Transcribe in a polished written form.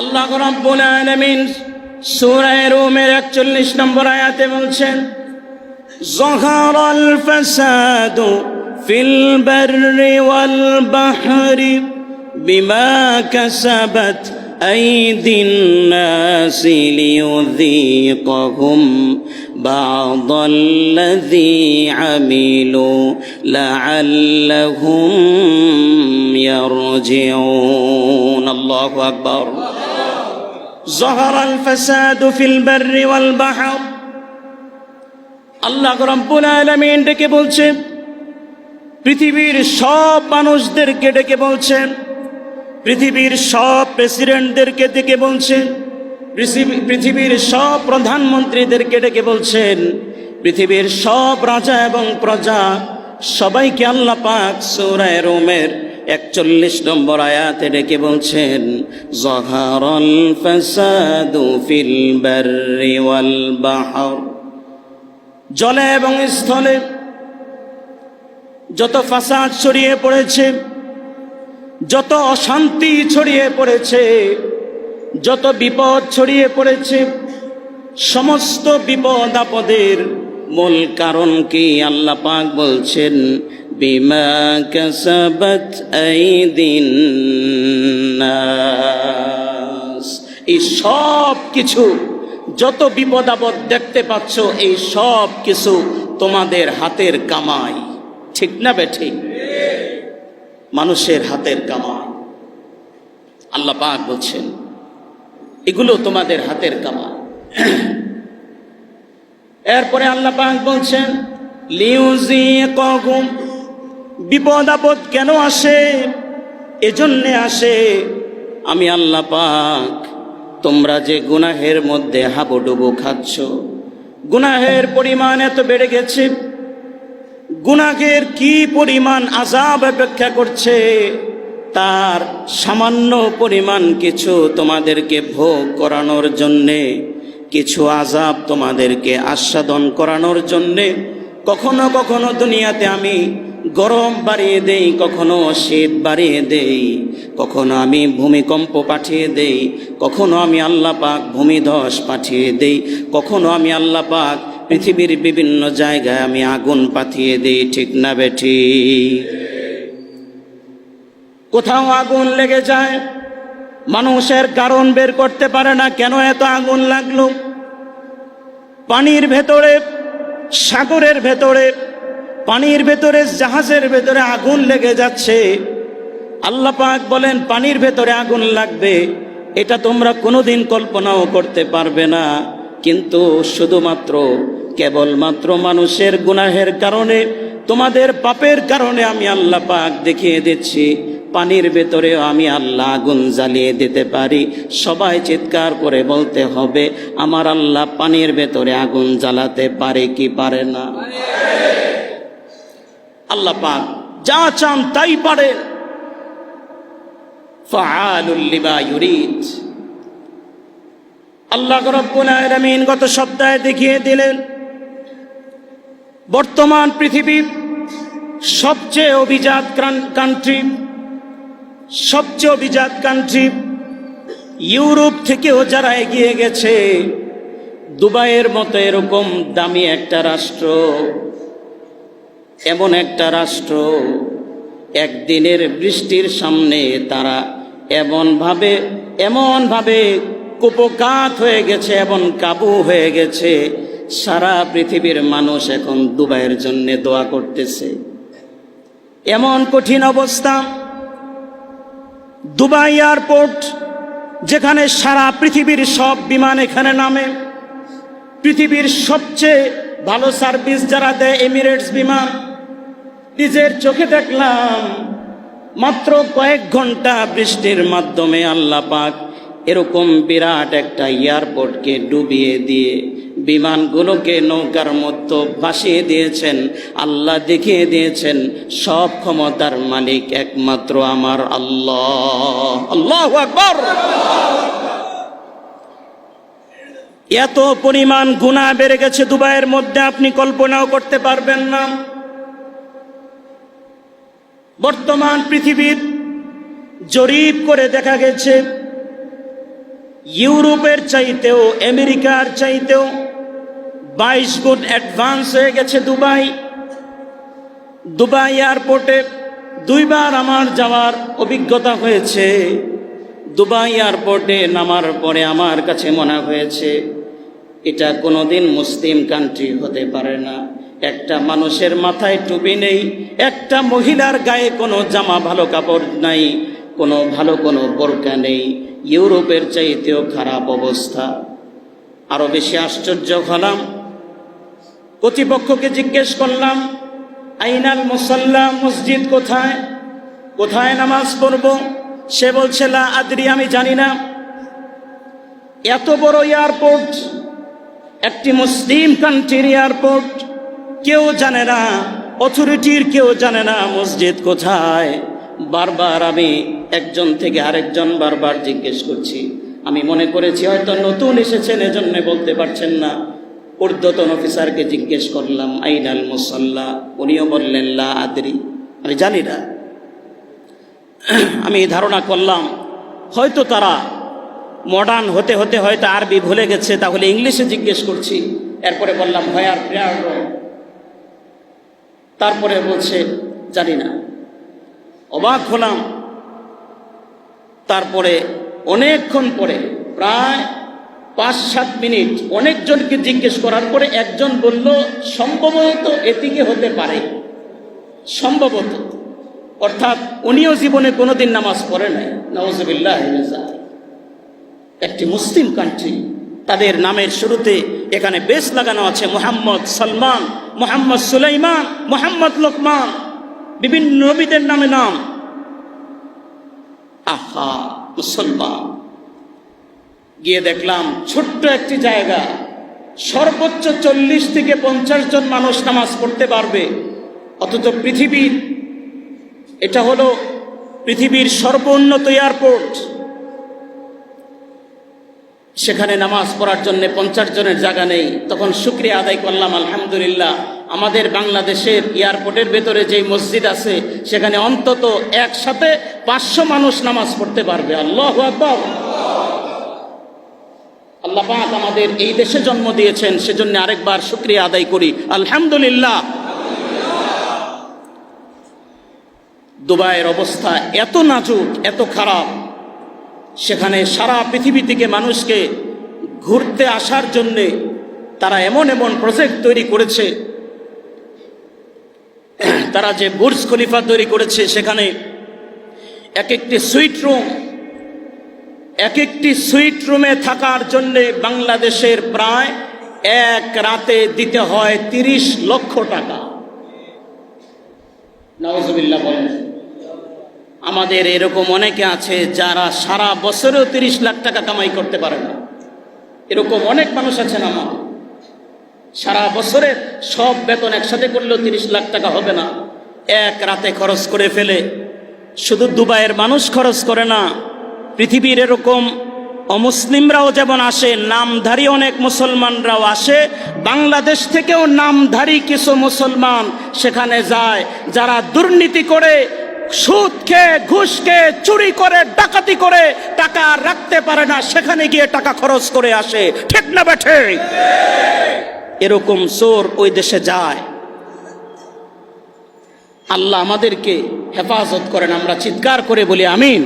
আল্লাহ রাব্বুল আলামিন সূরা রুমের 41 নম্বর আয়াতে বলছেন, যাহারাল ফাসাদু ফিল বাররি ওয়াল বাহরি বিমা কাসাবাত আইদিন নাসি লিয়ুযীকাহুম বা'দাল্লাযী আমিলু লাআল্লাহুম ইয়ারজিউন। আল্লাহু আকবার। যাহারাল ফাসাদু ফিল বাররি ওয়াল বাহর, আল্লাহ রাব্বুল আলামিন ডেকে বলছেন, পৃথিবীর সব মানুষদেরকে ডেকে বলছেন, পৃথিবীর সব প্রেসিডেন্টদেরকে ডেকে বলছেন, পৃথিবীর সব প্রধানমন্ত্রীদেরকে ডেকে বলছেন, পৃথিবীর সব রাজা এবং প্রজা সবাইকে আল্লাহ পাক সূরা রুমের 41 নম্বর আয়াতে ডেকে বলছেন, যাহারাল ফাসাদু ফিল বাররি ওয়াল বাহর, জলে এবং স্থলে যত ফাসাদ ছড়িয়ে পড়েছে, যত অশান্তি ছড়িয়ে পড়েছে, যত বিপদ ছড়িয়ে পড়েছে, সমস্ত বিপদ আপদের মূল কারণ কি? আল্লাহ পাক বলছেন, বিমা কাসাবাত আইদিন নাস। এই সব কিছু, যত বিপদ আপদ দেখতে পাচ্ছ, এই সব কিছু তোমাদের হাতের কামাই। ঠিক না বেঠিক? মানুষের হাতের কামাই। আল্লাহ পাক বলছেন এগুলো তোমাদের হাতের কামাই। এরপরে আল্লাহ পাক বলছেন, লিউযীকাহুম, বিপদ আপদ কেন আসে? এজন্যে আসে আমি আল্লাহ পাক তোমরা যে গুনাহের মধ্যে হাবুডুবু খাচ্ছ, গুনাহের পরিমাণ এত বেড়ে গেছে, গুনাহের কি পরিমাণ আযাব অপেক্ষা করছে, তার সামান্য পরিমাণ কিছু তোমাদেরকে ভোগ করানোর জন্যে, কিছু আযাব তোমাদেরকে আস্বাদন করানোর জন্যে কখনো কখনো দুনিয়াতে আমি গরম বাড়িয়ে দেই, কখনো শীত বাড়িয়ে দেই, কখনো আমি ভূমিকম্প পাঠিয়ে দেই, কখনো আমি আল্লাহ পাক ভূমিধস পাঠিয়ে দেই, কখনো আমি আল্লাহ পাক পৃথিবীর বিভিন্ন জায়গায় আমি আগুন পাঠিয়ে দেই। ঠিক না বেঠি? কোথাও আগুন লেগে যায়, মানুষের কারণ বের করতে পারে না, কেন এত আগুন লাগলো। পানির ভেতরে, সাগরের ভেতরে, পানির ভেতরে, জাহাজের ভেতরে আগুন লেগে যাচ্ছে। আল্লাহ পাক বলেন, পানির ভেতরে আগুন লাগবে, এটা তোমরা কোনোদিন কল্পনাও করতে পারবে না। কিন্তু শুধুমাত্র কেবলমাত্র মানুষের গুনাহের কারণে, তোমাদের পাপের কারণে আমি আল্লাহ পাক দেখিয়ে দিচ্ছি পানির ভেতরেও আমি আল্লাহ আগুন জ্বালিয়ে দিতে পারি। সবাই চিৎকার করে বলতে হবে, আমার আল্লাহ পানির ভেতরে আগুন জ্বালাতে পারে কি পারে না? আল্লাহ পাক যা চান তাই পারে। ফাআলুল লিমা ইউরিদ। আল্লাহ রাব্বুল আলামিন গত সপ্তাহে দেখিয়ে দিলেন, বর্তমান পৃথিবীর সবচেয়ে অভিজাত কান্ট্রি, সবচেয়ে অভিজাত কান্ট্রি, ইউরোপ থেকেও যারা এগিয়ে গেছে, দুবাইয়ের মতো এরকম দামি একটা রাষ্ট্র, এমন একটা রাষ্ট্র, একদিনের বৃষ্টির সামনে তারা এমনভাবে কুপকাত হয়ে গেছে, এমন কাবু হয়ে গেছে, সারা পৃথিবীর মানুষ এখন দুবাইয়ের জন্য দোয়া করতেছে। এমন কঠিন অবস্থা। দুবাই এয়ারপোর্ট, যেখানে সারা পৃথিবীর সব বিমান এখানে নামে, পৃথিবীর সবচেয়ে ভালো সার্ভিস যারা দেয় এমিরেটস বিমান, নিজের চোখে দেখলাম মাত্র কয়েক ঘন্টা বৃষ্টির মাধ্যমে আল্লাহ পাক এরকম বিরাট একটা এয়ারপোর্টকে ডুবিয়ে দিয়ে বিমানগুলোকে নৌকার মধ্যে ভাসিয়ে দিয়েছেন। আল্লাহ দেখিয়ে দিয়েছেন সব ক্ষমতার মালিক একমাত্র আমার আল্লাহ। আল্লাহু আকবার। এত পরিমাণ গুনাহ বেড়ে গেছে দুবাইয়ের মধ্যে, আপনি কল্পনাও করতে পারবেন না। বর্তমান পৃথিবীর জরিপ করে দেখা গেছে ইউরোপের চাইতেও আমেরিকার চাইতেও 22 গুণ অ্যাডভান্স হয়ে গেছে দুবাই। দুবাই এয়ারপোর্টে 2 বার আমার যাওয়ার অভিজ্ঞতা হয়েছে। দুবাই এয়ারপোর্টে নামার পরে আমার কাছে মনে হয়েছে এটা কোনোদিন মুসলিম কান্ট্রি হতে পারে না। একটা মানুষের মাথায় টুপি নেই, একটা মহিলার গায়ে কোনো জামা ভালো কাপড় নাই, কোনো ভালো কোনো বোরকা নেই। ইউরোপের চাইতেও খারাপ অবস্থা। আরো বেশি আশ্চর্য হলাম। কর্তৃপক্ষকে জিজ্ঞেস করলাম, আইনাল মুসাল্লা, মসজিদ কোথায়, কোথায় নামাজ পড়ব? সে বলছে লা আদরি, আমি জানি না। এত বড় এয়ারপোর্ট, একটি মুসলিম কান্ট্রির এয়ারপোর্ট, কেউ জানে না, অথরিটির কেউ জানে না মসজিদ কোথায়। বারবার আমি একজন থেকে আরেকজন বারবার জিজ্ঞেস করছি। আমি মনে করেছি হয়তো নতুন এসেছেন এজন্য বলতে পারছেন না। ঊর্ধ্বতন অফিসারকে জিজ্ঞেস করলাম আইনাল মুসাল্লা, উনিও বললেন লা আদরি, আমি জানি না। আমি ধারণা করলাম হয়তো তারা মডার্ন হতে হতে হয়তো আরবি ভুলে গেছে, তাহলে ইংলিশে জিজ্ঞেস করছি। এরপরে বললাম ভয়ার প্রেয়ার রুম, তারপরে বলছে জানি না। অবাক হলাম। তারপরে অনেকক্ষণ পরে, প্রায় 5-7 মিনিট অনেকজনকে জিজ্ঞেস করার পরে একজন বলল সম্ভবত এদিকে হতে পারে, সম্ভবত। অর্থাৎ উনিও জীবনে কোনোদিন নামাজ পড়ে নাই। নাউজুবিল্লাহ। একটি মুসলিম কান্ট্রি, তাদের নামের শুরুতে এখানে বেশ লাগানো আছে মুহাম্মদ সালমান, মুহাম্মদ সুলাইমান, মুহাম্মদ লোকমান, বিভিন্ন নবীদের নামে নাম। আহা, মুসলমান। গিয়ে দেখলাম ছোট্ট একটি জায়গা, সর্বোচ্চ 40 থেকে 50 জন মানুষ নামাজ পড়তে পারবে। অথচ পৃথিবীর, এটা হলো পৃথিবীর সর্বোন্নত এয়ারপোর্ট, সেখানে নামাজ পড়ার জন্য 50 জনের জায়গা নেই। তখন শুকরিয়া আদায় করলাম, আলহামদুলিল্লাহ আমাদের বাংলাদেশের এয়ারপোর্টের ভেতরে যে মসজিদ আছে সেখানে অন্তত একসাথে 500 মানুষ নামাজ পড়তে পারবে। আল্লাহু আকবার। আল্লাহ পাক আমাদের এই দেশে জন্ম দিয়েছেন, সেজন্য আরেকবার শুকরিয়া আদায় করি, আলহামদুলিল্লাহ। দুবাইয়ের অবস্থা এত নাজুক, এত খারাপ, সেখানে সারা পৃথিবী থেকে মানুষকে ঘুরতে আসার জন্যে তারা এমন এমন প্রজেক্ট তৈরি করেছে। তারা যে বুর্জ খলিফা তৈরি করেছে, সেখানে এক একটি সুইট রুমে থাকার জন্যে বাংলাদেশের প্রায় এক রাতে দিতে হয় 30 লক্ষ টাকা। নাউজুবিল্লাহ বলেন। আমাদের এরকম অনেকে আছে যারা সারা বছরেও 30 লাখ টাকা কামাই করতে পারে না। এরকম অনেক মানুষ আছেন আমার, সারা বছরের সব বেতন একসাথে করলেও 30 লাখ টাকা হবে না, এক রাতে খরচ করে ফেলে। শুধু দুবাইয়ের মানুষ খরচ করে না, পৃথিবীর এরকম অমুসলিমরাও যেমন আসে, নামধারী অনেক মুসলমানরাও আসে। বাংলাদেশ থেকেও নামধারী কিছু মুসলমান সেখানে যায়, যারা দুর্নীতি করে, সুদ খেয়ে, ঘুষ খেয়ে, চুরি করে, ডাকাতি করে টাকা রাখতে পারে না, সেখানে গিয়ে টাকা খরচ করে আসে। ঠিক না বেঠে? এরকম চোর ওই দেশে যায়। আল্লাহ আমাদেরকে হেফাজত করেন, আমরা চিৎকার করে বলি আমিন।